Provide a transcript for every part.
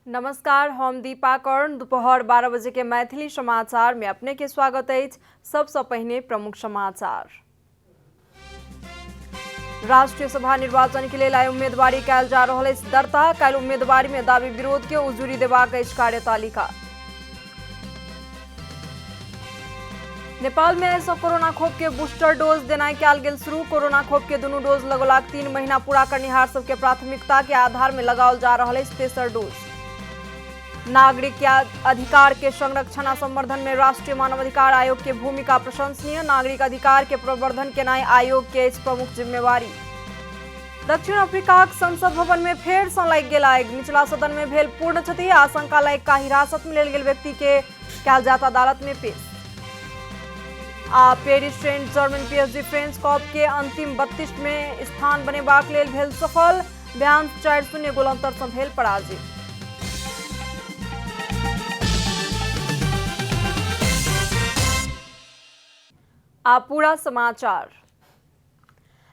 नमस्कार, हम दीपा कर्ण। दोपहर 12 बजे के मैथिली समाचार में अपने के स्वागत है। सबसे पहले प्रमुख समाचार। राष्ट्रीय सभा निर्वाचन के लिए आइ उम्मीदवारी कयल जा रहल अछि दर्ता। कयल उम्मीदवारी में दावी विरोध के उजूरी देबाक अछि कार्यतालिका। नेपाल में आइ सँ कोरोना खोप के बूस्टर डोज देनाइ कयल गेल शुरू। कोरोना खोप के दुनू डोज लगोलाक 3 महीना पूरा करनिहार सबके प्राथमिकता के आधार में लगाओल जा रहल अछि तेसर डोज। नागरिक के अधिकार के संरक्षण आ संवर्धन में राष्ट्रीय मानवाधिकार आयोग के भूमिका प्रशंसनीय। नागरिक अधिकार के प्रवर्धन केनाइ आयोग के प्रमुख जिम्मेवारी। दक्षिण अफ्रीकाक संसद भवन में फेर सँ लागि गेल आगि। निचला सदन में भेल पूर्ण क्षति। आशंका लायक हिरासत में लेल गेल व्यक्ति के कयल जात अदालत में पेश। आ Paris trend German PhD French cup के अंतिम 32 में स्थान बनेबाक लेल भेल सफल। 42-0 गोल अंतर सँ भेल पराजित। आ पूरा समाचार।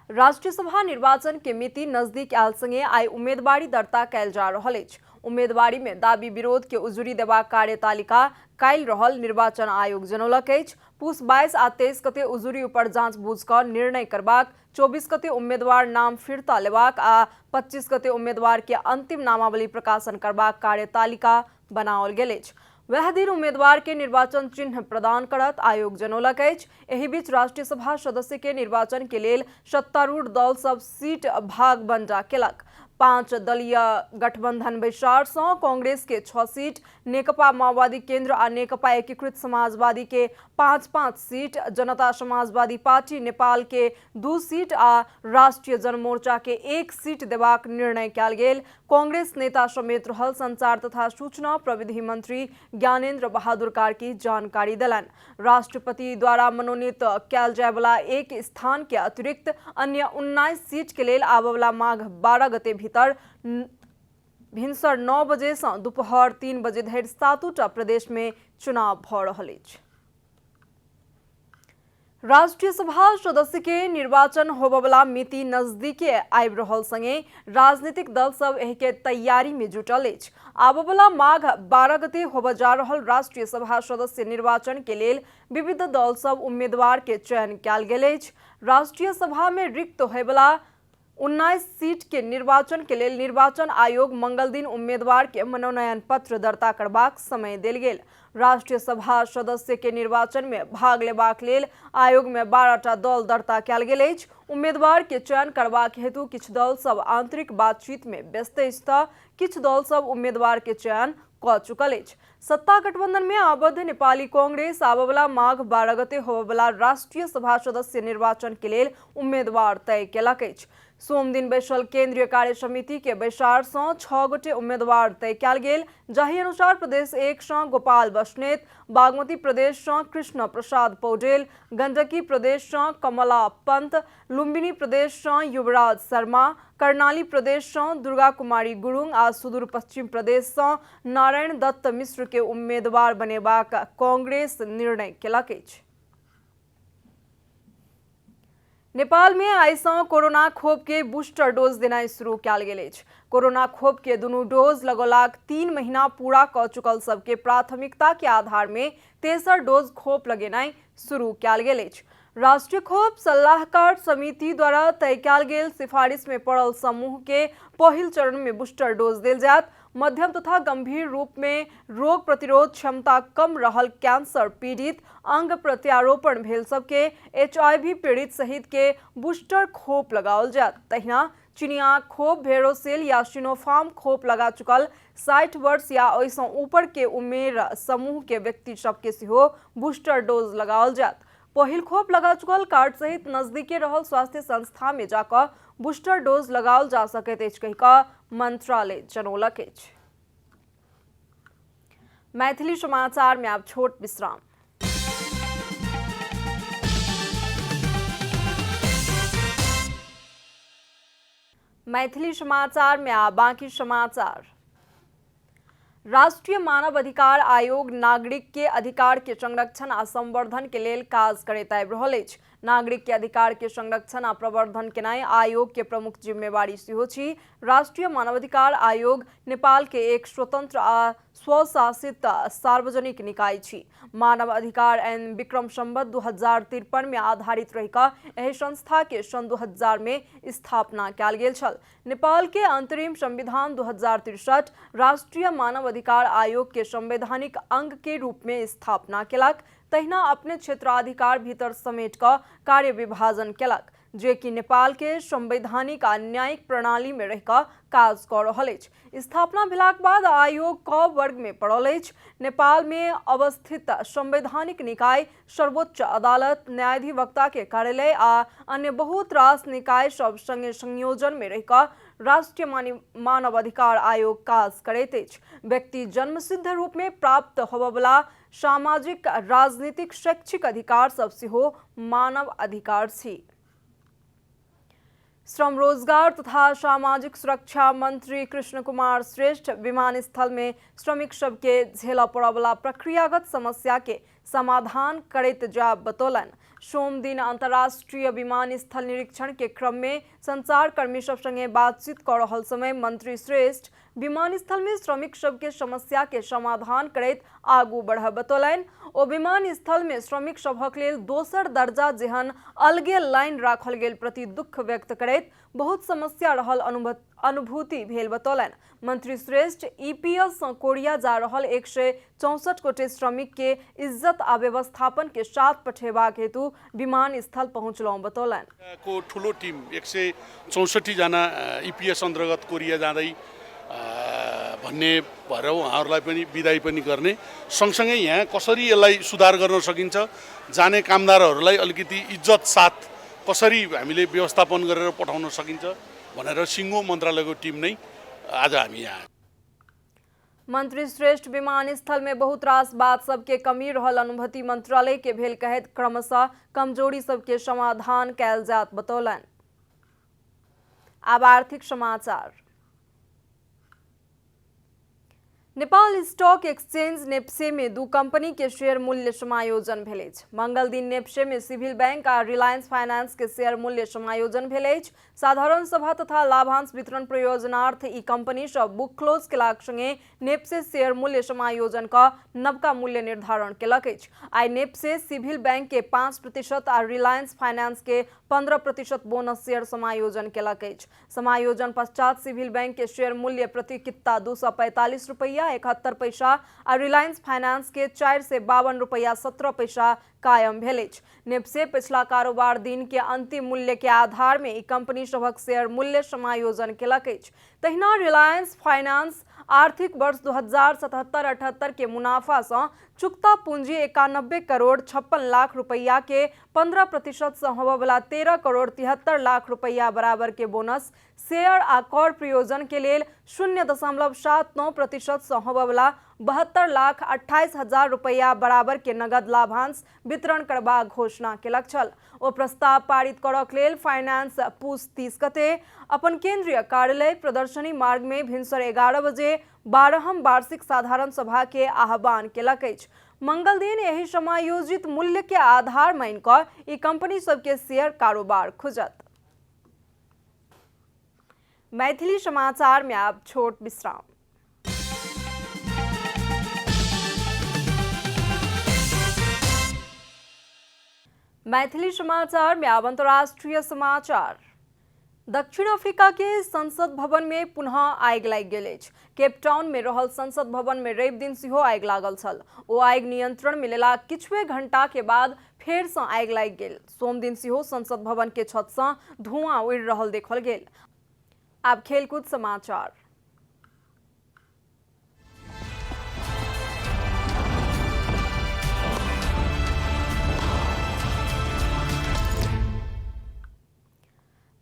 राष्ट्रीय सभा निर्वाचन के मिति नजदीक आयल संगे आइ उम्मीदवारी दर्ता कयल जा रहल अछि। उम्मीदवारी में दावी विरोध के उजूरी देबाक कार्यतालिका काल्हि रहल निर्वाचन आयोग जनौलक अछि। पूस 22 आ 23 गते उजूरी ऊपर जांच बूझ कऽ निर्णय करबाक, 24 गते उम्मीदवार नाम फिरता लेबाक आ 25 गते उम्मीदवार के अंतिम नामावली प्रकाशन करबाक कार्यतालिका बनाओल गेल अछि। वह दिन उम्मीदवार के निर्वाचन चिन्ह प्रदान करत आयोग जनौलक अछि। एहि बीच राष्ट्रीय सभा सदस्य के निर्वाचन के लेल सत्तारूढ़ दल सब सीट भाग बंटा केलक। 5 दलीय गठबंधन बैसार सँ कांग्रेस के 6 सीट, नेकपा माओवादी केंद्र आ नेकपा एकीकृत समाजवादी के 5-5 सीट, जनता समाजवादी पार्टी नेपाल के 2 सीट आ राष्ट्रीय जनमोर्चा के 1 सीट देबाक निर्णय कयल गेल। कांग्रेस नेता समेत रहल संचार तथा सूचना प्रविधि मंत्री ज्ञानेन्द्र बहादुर कार्की जानकारी देलनि। राष्ट्रपति द्वारा मनोनीत कयल जाय वाला 1 स्थान के अतिरिक्त अन्य 19 सीट के लेल आबयवला माघ 12 गते भीतर भिनसर 9 बजे सँ दुपहर 3 बजे धरि 7टा प्रदेश में चुनाव भऽ रहल अछि। राष्ट्रीय सभा सदस्य के निर्वाचन होबयवला मिति नजदीके आबि रहल संगे राजनीतिक दल सब एहि के तैयारी में जुटल अछि। आबयवला माघ 12 गते होबय जा रहल राष्ट्रीय सभा सदस्य निर्वाचन के लेल विविध दल सब उम्मीदवार के चयन कयल गेल अछि। राष्ट्रीय सभा में रिक्त होयवला 19 सीट के निर्वाचन के लेल निर्वाचन आयोग मंगल दिन उम्मीदवार के मनोनयन पत्र दर्ता करबाक समय देल गेल। राष्ट्रीय सभा सदस्य के निर्वाचन में भाग लेबाक लेल आयोग में 12टा दल दर्ता कयल गेल अछि। उम्मीदवार के चयन करबाक हेतु किछु दल सब आंतरिक बातचीत में व्यस्त अछि तऽ किछु दल सब उम्मीदवार के चयन कऽ चुकल अछि। सत्ता गठबंधन में आबद्ध नेपाली कांग्रेस आबयवला माघ 12 गते होबयवला राष्ट्रीय सभा सदस्य निर्वाचन के लेल उम्मीदवार तय केलक अछि। सोम दिन बैसल केंद्रीय कार्य समिति के बैसार सँ 6 गोटे उम्मीदवार तय कयल गेल, जाहि अनुसार प्रदेश 1 सँ गोपाल बस्नेत, बागमती प्रदेश सँ कृष्ण प्रसाद पौडेल, गंडकी प्रदेश सँ कमला पंत, लुम्बिनी प्रदेश सँ युवराज शर्मा, कर्णाली प्रदेश सँ दुर्गा कुमारी गुरुङ आ सुदूर पश्चिम प्रदेश सँ नारायण दत्त मिश्र के उम्मीदवार बनेबाक कांग्रेस निर्णय केलक अछि। नेपाल में आइ सँ कोरोना खोप के बूस्टर डोज देनाइ शुरू कयल गेल अछि। कोरोना खोप के दुनू डोज लगोलाक 3 महीना पूरा कऽ चुकल सबके प्राथमिकता के आधार में तेसर डोज खोप लगेनाइ शुरू कयल गेल अछि। राष्ट्रीय खोप सलाहकार समिति द्वारा तय कयल गेल सिफारिश में पड़ल समूह के पहिल चरण में बूस्टर डोज देल जायत। मध्यम तथा गंभीर रूप में रोग प्रतिरोध क्षमता कम रहल कैंसर पीड़ित, अंग प्रत्यारोपण भेल सबके, HIV पीड़ित सहित के बूस्टर खोप लगाओल जायत। तहिना चिनिया खोप, भेरोसेल या सिनोफार्म खोप लगा चुकल 60 वर्ष या ओइसँ ऊपर के उमेर समूह के व्यक्ति सबके सेहो बूस्टर डोज लगाओल जायत। पहिल खोप लगा चुकल कार्ड सहित नजदीके रहल स्वास्थ्य संस्था में जाकर बूस्टर डोज लगाओल जा सकैत अछि कहि कऽ मंत्रालय जनौलक अछि। मैथिली समाचार में आब छोट विश्राम। मैथिली समाचार में आब बाकी समाचार। राष्ट्रीय मानव अधिकार आयोग नागरिक के अधिकार के संरक्षण आ संवर्धन के लेल काज करैत आबि रहल अछि। नागरिक के अधिकार के संरक्षण आ प्रवर्धन केनाइ आयोग के प्रमुख जिम्मेवारी सेहो अछि। राष्ट्रीय मानवाधिकार आयोग नेपाल के एक स्वतंत्र आ स्वशासित सार्वजनिक निकाय अछि। मानव अधिकार ऐन विक्रम संवत 2053 में आधारित रहि कऽ एहि संस्था के सन 2000 में स्थापना कयल गेल छल। नेपाल के अंतरिम संविधान 2063 राष्ट्रीय मानव अधिकार आयोग के संवैधानिक अंग के रूप में स्थापना केलक। तहिना अपने क्षेत्राधिकार भीतर समेट कऽ कार्य विभाजन केलक, जे कि नेपाल के संवैधानिक आ न्यायिक प्रणाली में रहि कऽ काज कऽ रहल अछि। स्थापना भेलाक बाद आयोग क वर्ग में पड़ल अछि। नेपाल में अवस्थित संवैधानिक निकाय, सर्वोच्च अदालत, न्यायाधिवक्ता के कार्यालय आ अन्य बहुत रास निकाय सब संगे संयोजन में रहि कऽ राष्ट्रीय मानव अधिकार आयोग काज करैत अछि। व्यक्ति जन्मसिद्ध रूप में प्राप्त होबयवला सामाजिक, राजनीतिक, शैक्षिक अधिकार सब सेहो मानव अधिकार छी। श्रम, रोजगार तथा सामाजिक सुरक्षा मंत्री कृष्ण कुमार श्रेष्ठ विमानस्थल में श्रमिक सबके झेलऽ पड़यवला प्रक्रियागत समस्या के समाधान करैत जाब बतौलन। सोम दिन अंतर्राष्ट्रीय विमानस्थल निरीक्षण के क्रम में संचारकर्मी सब संगे बातचीत कर रहल समय मंत्री श्रेष्ठ विमानस्थल में श्रमिक सबके समस्या के समाधान करैत आगू बढ़ब बतौलन। ओ विमानस्थल में श्रमिक सभक लेल दोसर दर्जा जेहन अलगे लाइन राखल गेल प्रति दुख व्यक्त करैत बहुत समस्या रहल अनुभूति भेल बतौलन। मंत्री श्रेष्ठ ईपीएस कोरिया जा रहल 164 गोटे श्रमिक के इज्जत आ व्यवस्थापन के साथ पठेबाक हेतु विमानस्थल पहुंचलौं बतौलन। को ठुलो टिम 164 जना ईपीएस अन्तर्गत कोरिया जाँदै भन्ने भएर उहाँहरूलाई पनि बिदाई पनि गर्ने, सँगसँगै यहाँ कसरी यसलाई सुधार गर्न सकिन्छ, जाने कामदारहरूलाई अलिकति इज्जत साथ कसरी हामीले व्यवस्थापन गरेर पठाउन सकिन्छ भनेर सिङ्गो मन्त्रालयको टिम नै आज हामी यहाँ। मंत्री श्रेष्ठ विमानस्थल में बहुत रास बात सबके कमी रहल अनुभूति मंत्रालय के भेल कहैत क्रमशः कमजोरी सबके समाधान कयल जात बतौलन। अब आर्थिक समाचार। नेपाल स्टॉक एक्सचेंज नेप्से में दू कंपनी के शेयर मूल्य समायोजन भेल अछि। मंगल दिन नेप्से में सिविल बैंक आ रिलायंस फाइनेंस के शेयर मूल्य समायोजन भेल अछि। साधारण सभा तथा लाभांश वितरण प्रयोजनार्थ ई कंपनी सब बुक क्लोज केलाक संगे नेप्से शेयर मूल्य समायोजन का नवका मूल्य निर्धारण केलक अछि। आई नेप्से सिविल बैंक के 5% आ रिलायंस फाइनेंस के 15% बोनस शेयर समायोजन केलक अछि। समायोजन पश्चात सिविल बैंक के शेयर मूल्य प्रति कित्ता 245 रुपया 71 पैसा और रिलायंस फाइनेंस के 4 से 52 रुपया 17 पैसा कायम भेल अछि। नेप्से पिछला कारोबार दिन के अंतिम मूल्य के आधार में कंपनी सभक शेयर मूल्य समायोजन केलक अछि। तहिना रिलायंस फाइनेंस आर्थिक वर्ष 2077-78 के मुनाफा से चुकता पूंजी 91 करोड़ 56 लाख रुपया के 15% से होबयवला 13 करोड़ 73 लाख रुपया बराबर के बोनस शेयर आ कर प्रयोजन के लेल 0.79% से होबयवला 72 लाख 28 हजार रुपया बराबर के नगद लाभांश वितरण करबाक घोषणा केलक छल। ओ प्रस्ताव पारित करक लेल फाइनेंस पूस 30 गते अपन केंद्रीय कार्यालय प्रदर्शनी मार्ग में भिनसर 11 बजे 12हम वार्षिक साधारण सभा के आह्वान केलक अछि। मंगल दिन यही समायोजित मूल्य के आधार मान कऽ ई कंपनी सबके शेयर कारोबार खुजत। मैथिली समाचार में आप छोट विश्राम। मैथिली समाचार में अब अंतर्राष्ट्रीय समाचार। दक्षिण अफ्रीका के संसद भवन में पुनः आगि लागि गेल अछि। केपटाउन में रहल संसद भवन में रवि दिन सेहो आगि लागल छल। ओ आगि नियंत्रण में लेला किछुए घंटा के बाद फेर से आगि लागि गेल। सोम दिन सेहो संसद भवन के छत से धुआं उड़ि रहल देखल गेल। अब खेलकूद समाचार।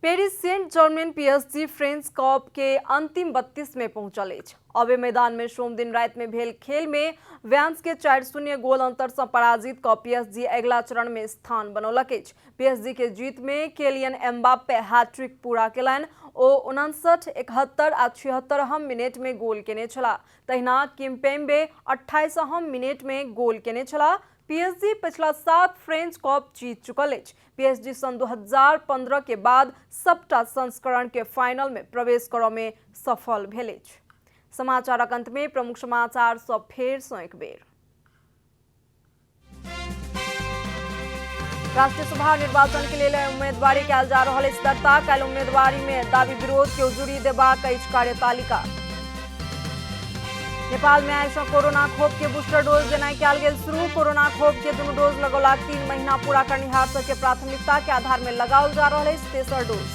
Paris Saint Germain PSG French cup के अंतिम 32 में पहुंचल अछि। अबे मैदान में सोम दिन रात में भेल खेल में व्यांस के 4-0 गोल अंतर से पराजित क PSG अगला चरण में स्थान बनौलक अछि। PSG के जीत में केलियन एम्बाप्पे हैट्रिक पूरा केलनि। ओ 59, 71 आ 76 मिनट में गोल केने छला। तहिना किम्पेम्बे 28 मिनट में गोल केने छला। PSG पिछला 7 फ्रेंच कप जीत चुकल अछि। PSG सन 2015 के बाद सबटा संस्करण के फाइनल में प्रवेश करऽ में सफल भेल अछि। समाचारक अंत में प्रमुख समाचार सब फेर सँ एक बेर। राष्ट्रीय सभा निर्वाचन के लिए उम्मीदवारी कयल जा रहल अछि दर्ता। काल्हि उम्मीदवारी में दावी विरोध के उजुरी देबाक अछि कार्यतालिका। नेपाल में आइ सँ कोरोना खोप के बूस्टर डोज देनाइ कयल गेल शुरू। कोरोना खोप के दुनू डोज लगौलाक 3 महीना पूरा करनिहार सबके प्राथमिकता के आधार में लगाओल जा रहल अछि तेसर डोज।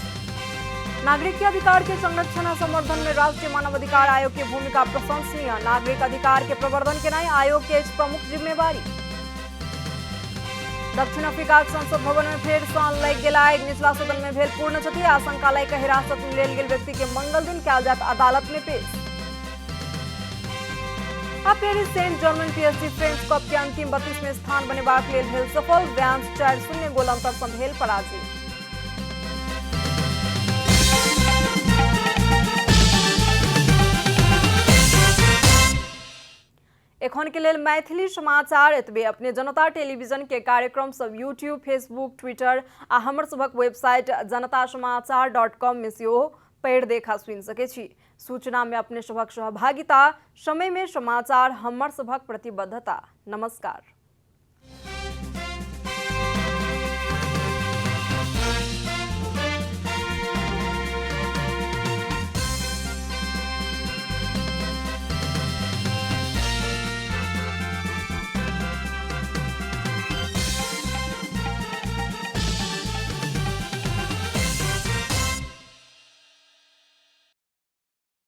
नागरिक के अधिकार के संरक्षण आ संवर्धन में राष्ट्रीय मानव अधिकार आयोग की भूमिका प्रशंसनीय। नागरिक अधिकार के प्रवर्धन केनाइ आयोग के अछि प्रमुख जिम्मेवारी। दक्षिण अफ्रीका संसद भवन में फेर सँ लागि गेल आगि। निचला सदन में भेल पूर्ण क्षति। आशंका लय कऽ हिरासत में लेल गेल व्यक्ति के मंगल दिन कयल जायत अदालत में पेश। Paris Saint Germain PSG French cup के अंतिम 32 में स्थान बनेबाक लेल भेल सफल। व्यांस 4-0 गोल अंतर सँ भेल पराजित। एखन के लेल मैथिली समाचार एतबे। अपने जनता टेलीविजन के कार्यक्रम सब यूट्यूब, फेसबुक, ट्विटर आ हमर सबक वेबसाइट janatasamaachar.com में सेहो पढ़ि देखा सुनि सके छी। सूचना में अपने सबक सहभागिता, समय में समाचार हमर सबक प्रतिबद्धता। नमस्कार।